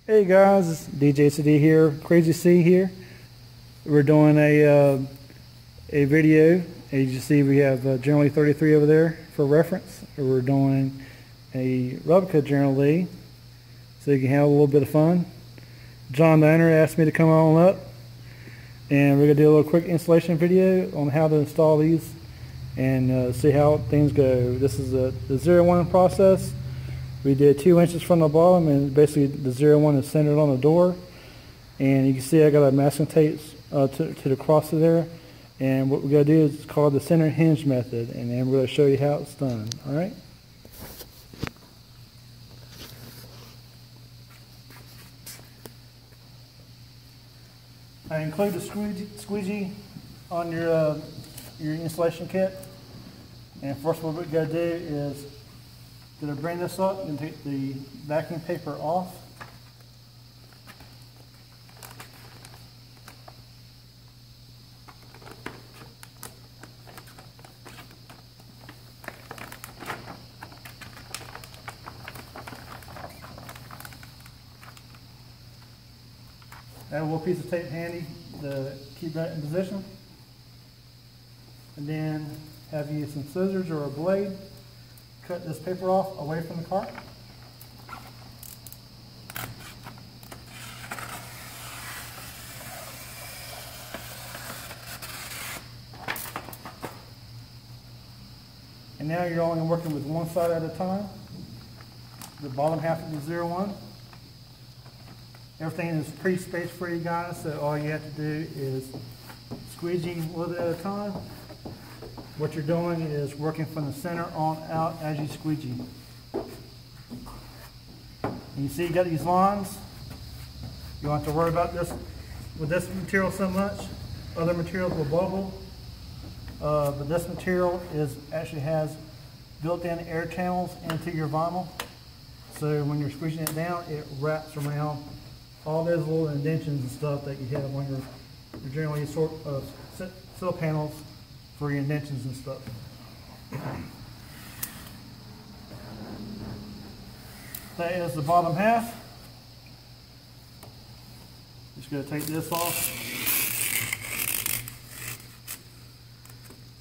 Hey guys, it's DJ CD here, CrzyC here. We're doing a video. As you see, we have General 33 over there for reference. We're doing a replica General Lee, so you can have a little bit of fun. John the owner asked me to come on up, and we're gonna do a little quick installation video on how to install these and see how things go. This is the 0-1 process. We did 2 inches from the bottom, and basically the 0-1 is centered on the door. And you can see I got a masking tape to the cross of there. And what we're going to do is called the center hinge method, and then we're going to show you how it's done. All right. I include the squeegee on your installation kit. And first, what we're going to do is going to bring this up and take the backing paper off. Have a little piece of tape handy to keep that in position. And then have you some scissors or a blade. Cut this paper off away from the cart. And now you're only working with one side at a time. The bottom half of the 0-1. Everything is pretty space for you guys, so all you have to do is squeegee a little bit at a time. What you're doing is working from the center on out as you squeegee. And you see you got these lines. You don't have to worry about this with this material so much. Other materials will bubble. But this material actually has built-in air channels into your vinyl. So when you're squeezing it down, it wraps around all those little indentions and stuff that you have on your generally sort of sill panels for your indentions and stuff. That is the bottom half. Just going to take this off.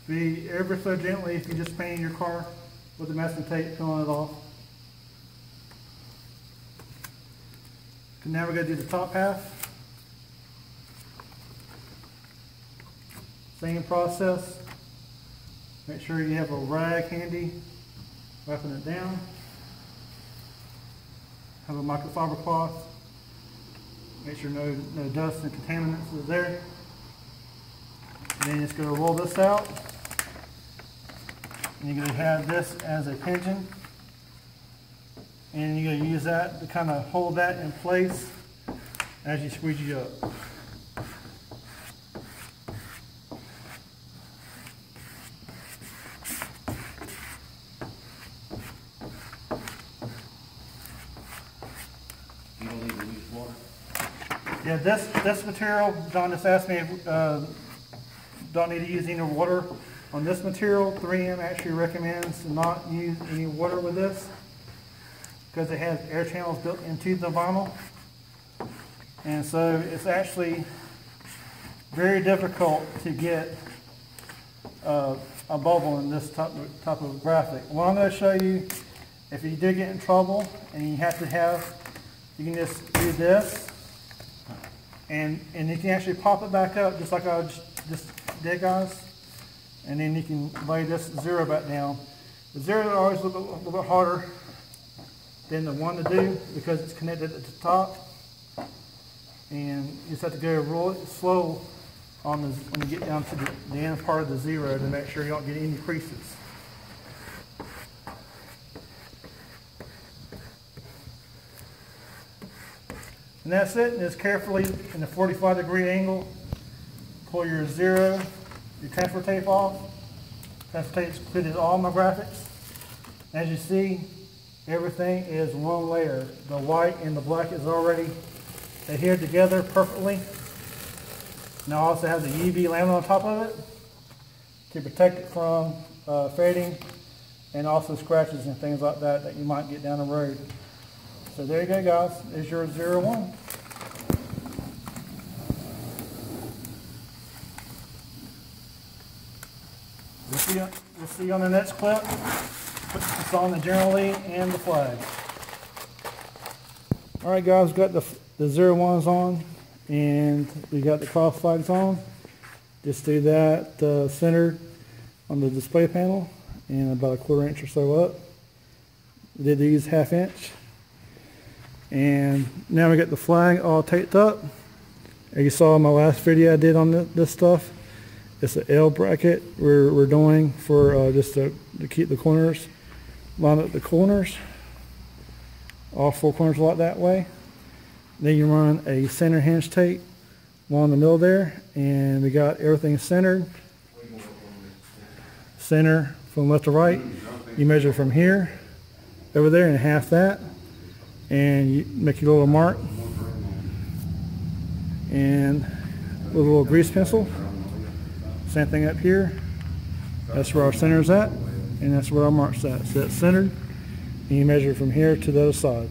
Be ever so gently if you're just painting your car with the masking tape, peeling it off. Now we're going to do the top half. Same process. Make sure you have a rag handy, wrapping it down. Have a microfiber cloth. Make sure no dust and contaminants is there. And then just going to roll this out. And you're going to have this as a pigeon. And you're going to use that to kind of hold that in place as you squeegee up. You don't need to use water? Yeah, this material, John just asked me, don't need to use any water on this material. 3M actually recommends to not use any water with this, because it has air channels built into the vinyl. And so it's actually very difficult to get a bubble in this type of graphic. What I'm going to show you, if you do get in trouble and you have to have, you can just do this, and you can actually pop it back up just like I just did, guys. And then you can lay this 0 back down. The 0 is always a little bit harder than the 1 to do because it's connected at the top, and you just have to go real slow on the when you get down to the end part of the 0 to make sure you don't get any creases. And that's it. And just carefully in a 45-degree angle, pull your 0, your transfer tape off. Transfer tape's included in all my graphics. As you see, everything is one layer. The white and the black is already adhered together perfectly. Now I also have the UV laminate on top of it to protect it from fading and also scratches and things like that that you might get down the road. So there you go, guys. There's your 01. We'll see you on the next clip. Put this on the general lead and the flag. All right, guys, got the 01s on, and we got the cross flags on. Just do that centered on the display panel and about 1/4 inch or so up. We did these 1/2 inch. And now we got the flag all taped up. As you saw in my last video I did on this stuff, it's an L bracket we're doing for just to keep the corners, line up the corners, all 4 corners like that way. Then you run a center hinge tape along the middle there, and we got everything centered. Center from left to right. You measure from here over there and 1/2 that, and you make your little mark and with a little grease pencil. Same thing up here. That's where our center is at, and that's where our mark's at. So it's centered, and you measure from here to the other side.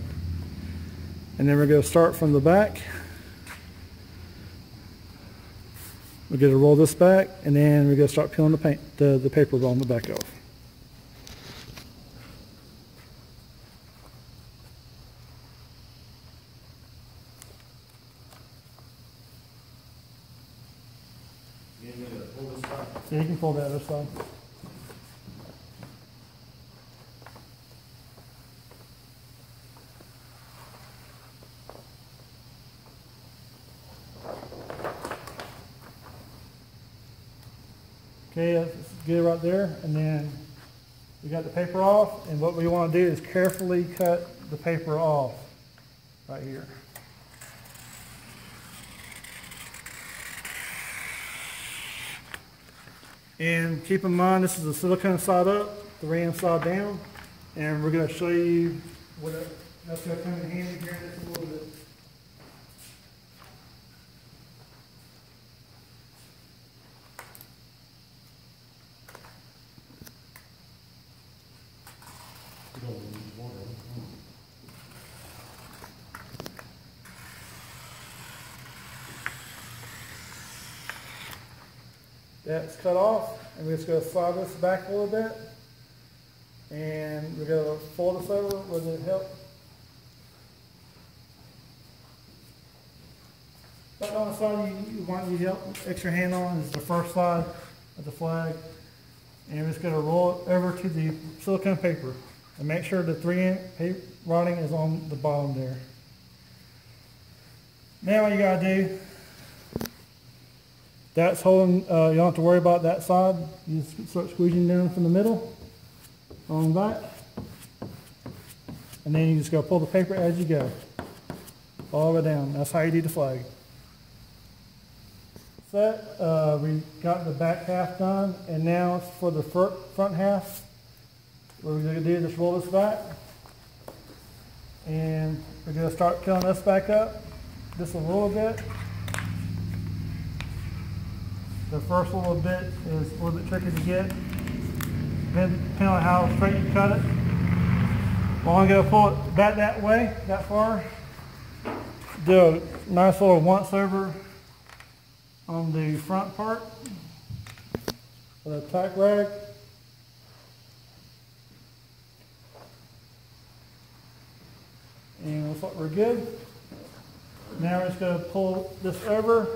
And then we're going to start from the back. We're going to roll this back, and then we're going to start peeling the paper on the back off. Yeah, you can pull the other side. Okay, that's good right there. And then we got the paper off, and what we want to do is carefully cut the paper off right here. And keep in mind, this is the silicone side up, the ram side down, and we're going to show you what that's going to come in handy here in just a little bit. That's cut off, and we're just going to slide this back a little bit, and we're going to fold this over with it help. But on the side you want you help extra hand on is the first side of the flag, and we're just going to roll it over to the silicone paper, and make sure the 3-inch writing is on the bottom there. Now what you got to do. That's holding, you don't have to worry about that side. You just start squeezing down from the middle on the back. And then you just go pull the paper as you go. All the way down. That's how you do the flag. Set, we got the back half done, and now it's for the front half. What we're going to do is just roll this back. And we're going to start peeling this back up just a little bit. The first little bit is a little bit tricky to get, depending on how straight you cut it. Well, I'm going to pull it back that way, that far. Do a nice little once over on the front part with a tack rag. And looks like we're good. Now we're just going to pull this over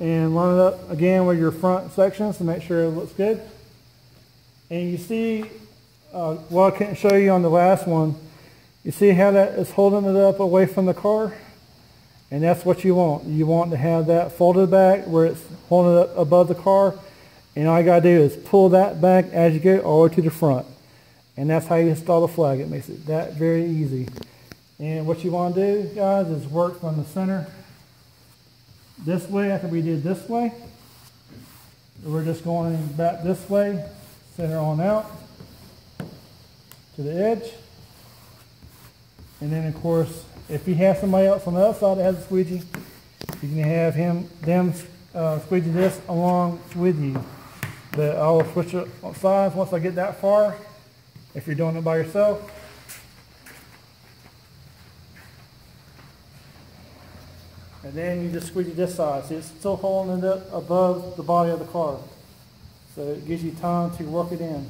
and line it up again with your front sections to make sure it looks good. And you see, what I couldn't show you on the last one, you see how that is holding it up away from the car? And that's what you want. You want to have that folded back where it's holding it up above the car. And all you got to do is pull that back as you go all the way to the front. And that's how you install the flag. It makes it that very easy. And what you want to do, guys, is work from the center this way after we did this way. We're just going back this way, center on out to the edge. And then of course, if you have somebody else on the other side that has a squeegee, you can have them squeegee this along with you. But I will switch it on sides once I get that far, if you're doing it by yourself. And then you just squeegee this side. See, it's still holding it up above the body of the car. So it gives you time to work it in.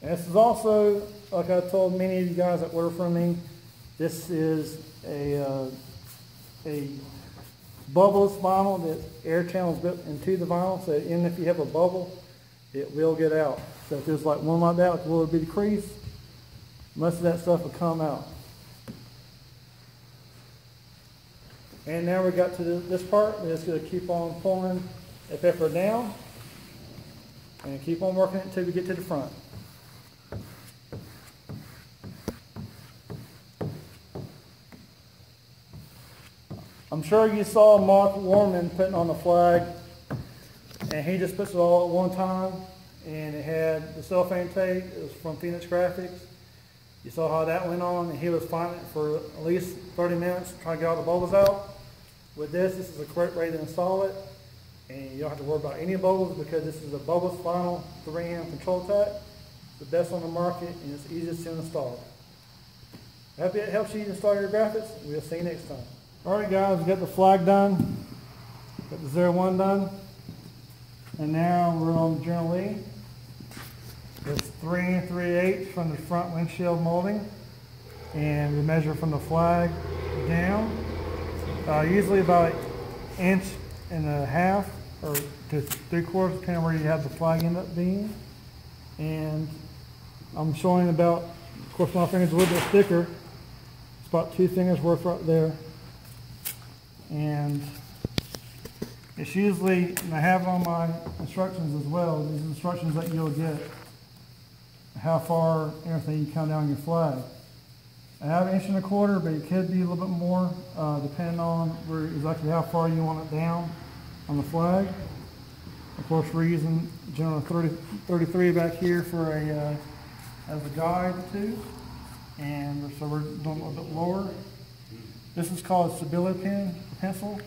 And this is also, like I told many of you guys that order from me, this is a bubbleless vinyl that air channels built into the vinyl, so even if you have a bubble, it will get out. So if there's like one like that with a little bitty crease, most of that stuff will come out. And now we got to this part. We're just going to keep on pulling the pepper down and keep on working it until we get to the front. I'm sure you saw Mark Warman putting on the flag, and he just puts it all at one time, and it had the cellophane tape. It was from Phoenix Graphics. You saw how that went on, and he was finding it for at least 30 minutes trying to get all the bubbles out. With this is the correct way to install it, and you don't have to worry about any bubbles because this is a bubbleless vinyl 3M control tech. It's the best on the market, and it's easiest to install. I hope it helps you install your graphics. We'll see you next time. Alright guys, we got the flag done, got the 01 done, and now we're on the General Lee. It's 3 3/8 from the front windshield molding, and we measure from the flag down, usually about 1.5 inches or to 3/4, depending on where you have the flag end up being. And I'm showing about, of course my finger's a little bit thicker, it's about 2 fingers worth right there. And it's usually, and I have it on my instructions as well, these instructions that you'll get, how far everything you come down your flag. I have 1.25 inches, but it could be a little bit more, depending on where exactly how far you want it down on the flag. Of course, we're using General 33 back here for as a guide too, and so we're doing a little bit lower. This is called a stability pencil,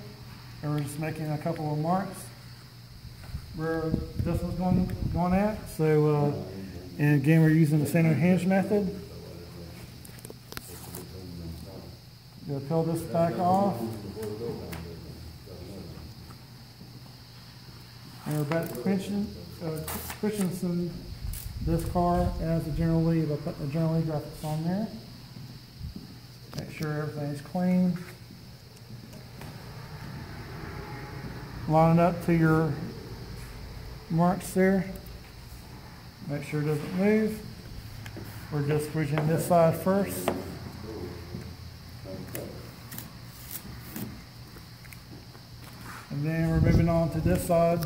and we're just making a couple of marks where this was going at. So, and again, we're using the center hinge method. You'll peel this back off, and we're back to Christensen this car as the General Lee. I'll put the General Lee graphics on there. Make sure everything's clean. Line it up to your marks there. Make sure it doesn't move. We're just squeezing this side first. And then we're moving on to this side.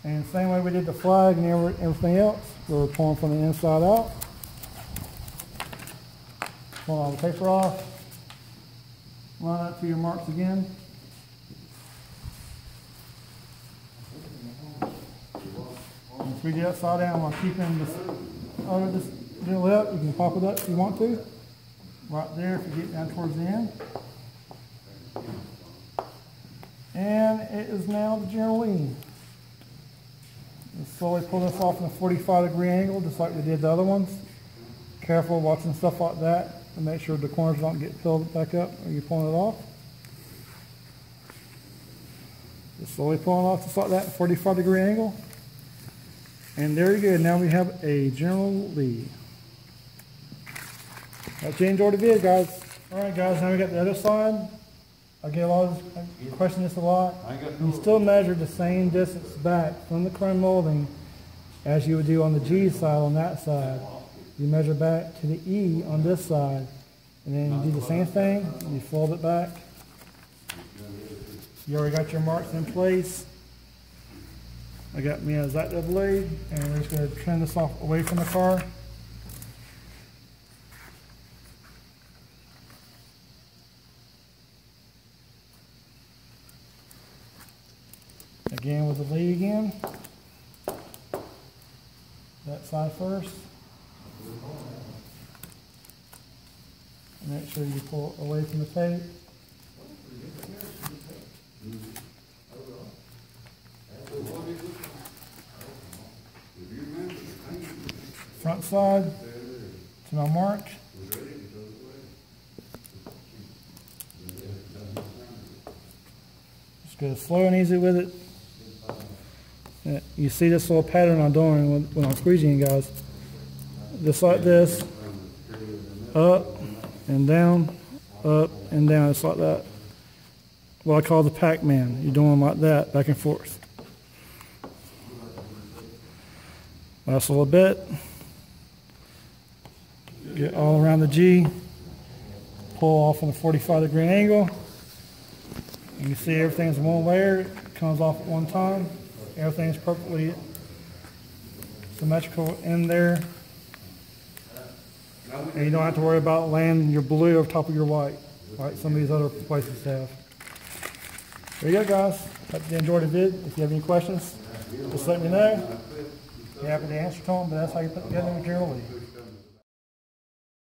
And same way we did the flag and everything else, we're pulling from the inside out. Pull all the paper off, line up to your marks again. And if we get upside down while keeping this under this lid up, you can pop it up if you want to. Right there if you get down towards the end. And it is now the General Lee. Just slowly pull this off in a 45-degree angle, just like we did the other ones. Careful watching stuff like that and make sure the corners don't get filled back up when you're pulling it off. Just slowly pulling off just like that, 45-degree angle. And there you go. Now we have a General Lee. Hope you enjoyed the video, guys. Alright guys, now we got the other side. I get a lot of question this a lot. You still measure the same distance back from the chrome molding as you would do on the G side on that side. You measure back to the E on this side, and then you do the same thing, you fold it back. You already got your marks in place. I got me a X-Acto blade, and we're just going to trim this off away from the car. Again with the lead again. That side first. Make sure you pull away from the tape. front side to my mark. Just go slow and easy with it. You see this little pattern I'm doing when I'm squeegeeing, guys. Just like this, up and down, up and down, just like that. What I call the Pac-Man. You're doing like that, back and forth. Last a little bit. Get all around the G. Pull off on a 45-degree angle. You can see everything's one layer. It comes off at one time. Everything's perfectly symmetrical in there. And you don't have to worry about laying your blue over top of your white, like some of these other places have. There you go, guys. Hope you enjoyed the vid. If you have any questions, just let me know. Be happy to answer to them, but that's how you put together the material.